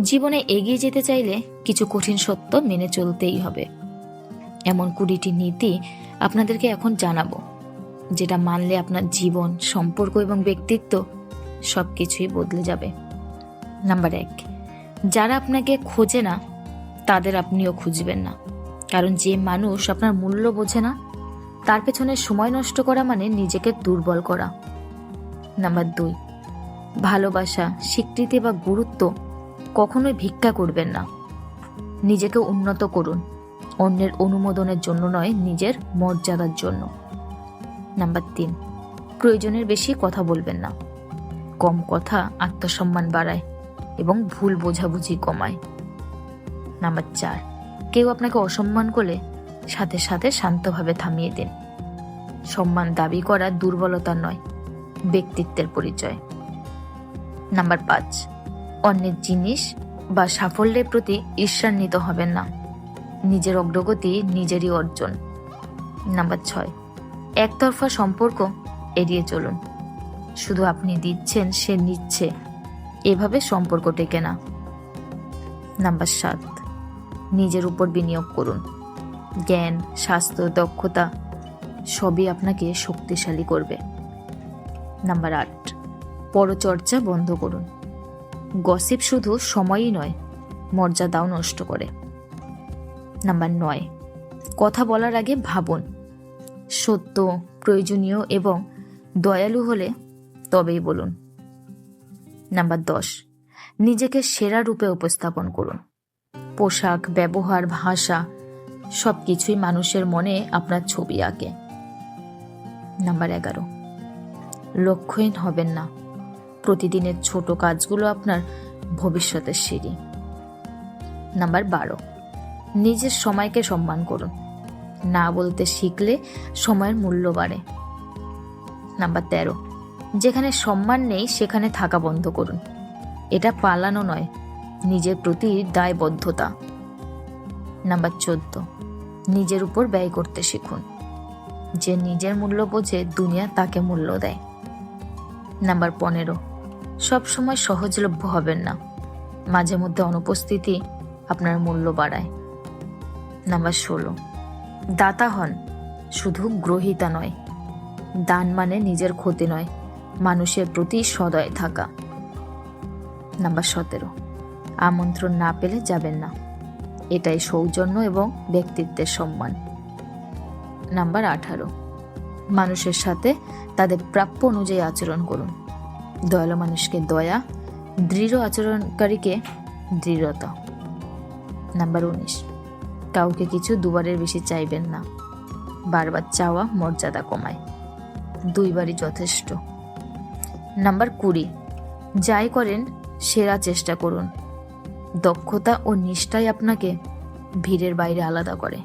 জীবনে এগিয়ে যেতে চাইলে কিছু কঠিন সত্য মেনে চলতেই হবে। এমন 20টি নীতি আপনাদেরকে এখন জানাবো, যেটা মানলে আপনার জীবন, সম্পর্ক এবং ব্যক্তিত্ব সবকিছুই বদলে যাবে। নাম্বার 1, যারা আপনাকে খোঁজে না তাদের আপনিও খুঁজবেন না, কারণ যে মানুষ আপনার মূল্য বোঝে না তার পেছনে সময় নষ্ট করা মানে নিজেকে দুর্বল করা। নাম্বার 2, ভালোবাসা, স্বীকৃতি বা গুরুত্ব কখনোই ভিক্ষা করবেন না। নিজেকে উন্নত করুন, অন্যের অনুমোদনের জন্য নয়, নিজের মর্যাদার জন্য। নাম্বার 3, প্রয়োজনের বেশি কথা বলবেন না। কম কথা আত্মসম্মান বাড়ায় এবং ভুল বোঝাবুঝি কমায়। নাম্বার 4, কেউ আপনাকে অসম্মান করলে সাথে সাথে শান্তভাবে থামিয়ে দিন। সম্মান দাবি করা দুর্বলতা নয়, ব্যক্তিত্বের পরিচয়। নাম্বার 5, অন্যের জিনিস বা সাফল্যের প্রতি ঈর্ষান্বিত হবেন না। নিজের অগ্রগতি নিজেরই অর্জন। নাম্বার 6, একতরফা সম্পর্ক এড়িয়ে চলুন। শুধু আপনি দিচ্ছেন, সে নিচ্ছে, এভাবে সম্পর্ক টেকে না। নাম্বার 7, নিজের উপর বিনিয়োগ করুন। জ্ঞান, স্বাস্থ্য, দক্ষতা সবই আপনাকে শক্তিশালী করবে। নাম্বার 8, পরচর্চা বন্ধ করুন। গসিপ শুধু সময়ই নয়, মর্যাদাও নষ্ট করে। নাম্বার 9, কথা বলার আগে ভাবুন। সত্য, প্রয়োজনীয় এবং দয়ালু হলে তবেই বলুন। নাম্বার 10, নিজেকে সেরা রূপে উপস্থাপন করুন। পোশাক, ব্যবহার, ভাষা সবকিছুই মানুষের মনে আপনার ছবি আঁকে। নাম্বার 11, লক্ষ্যহীন হবেন না। প্রতিদিনের ছোট কাজগুলো আপনার ভবিষ্যতের সিঁড়ি। নাম্বার 12, নিজের সময়কে সম্মান করুন। না বলতে শিখলে সময়ের মূল্য বাড়ে। নাম্বার 13, যেখানে সম্মান নেই সেখানে থাকা বন্ধ করুন। এটা পালানো নয়, নিজের প্রতি দায়বদ্ধতা। নাম্বার 14, নিজের উপর ব্যয় করতে শিখুন। যে নিজের মূল্য বোঝে, দুনিয়া তাকে মূল্য দেয়। নাম্বার 15, সবসময় সহজলভ্য হবেন না। মাঝে মধ্যে অনুপস্থিতি আপনার মূল্য বাড়ায়। নাম্বার 16, দাতা হন, শুধু গ্রহীতা নয়। দান মানে নিজের ক্ষতি নয়, মানুষের প্রতি সদয় থাকা। নাম্বার 17, আমন্ত্রণ না পেলে যাবেন না। এটাই সৌজন্য এবং ব্যক্তিত্বের সম্মান। নাম্বার 18, মানুষের সাথে তাদের প্রাপ্য অনুযায়ী আচরণ করুন। দয়ালু মানুষকে দয়া, দৃঢ় আচরণকারীকে দৃঢ়তা। নাম্বার 19, কাউকে কিছু দুবারের বেশি চাইবেন না। বারবার চাওয়া মর্যাদা কমায়, 2বারই যথেষ্ট। নাম্বার 20, যাই করেন সেরা চেষ্টা করুন। দক্ষতা ও নিষ্ঠাই আপনাকে ভিড়ের বাইরে আলাদা করে।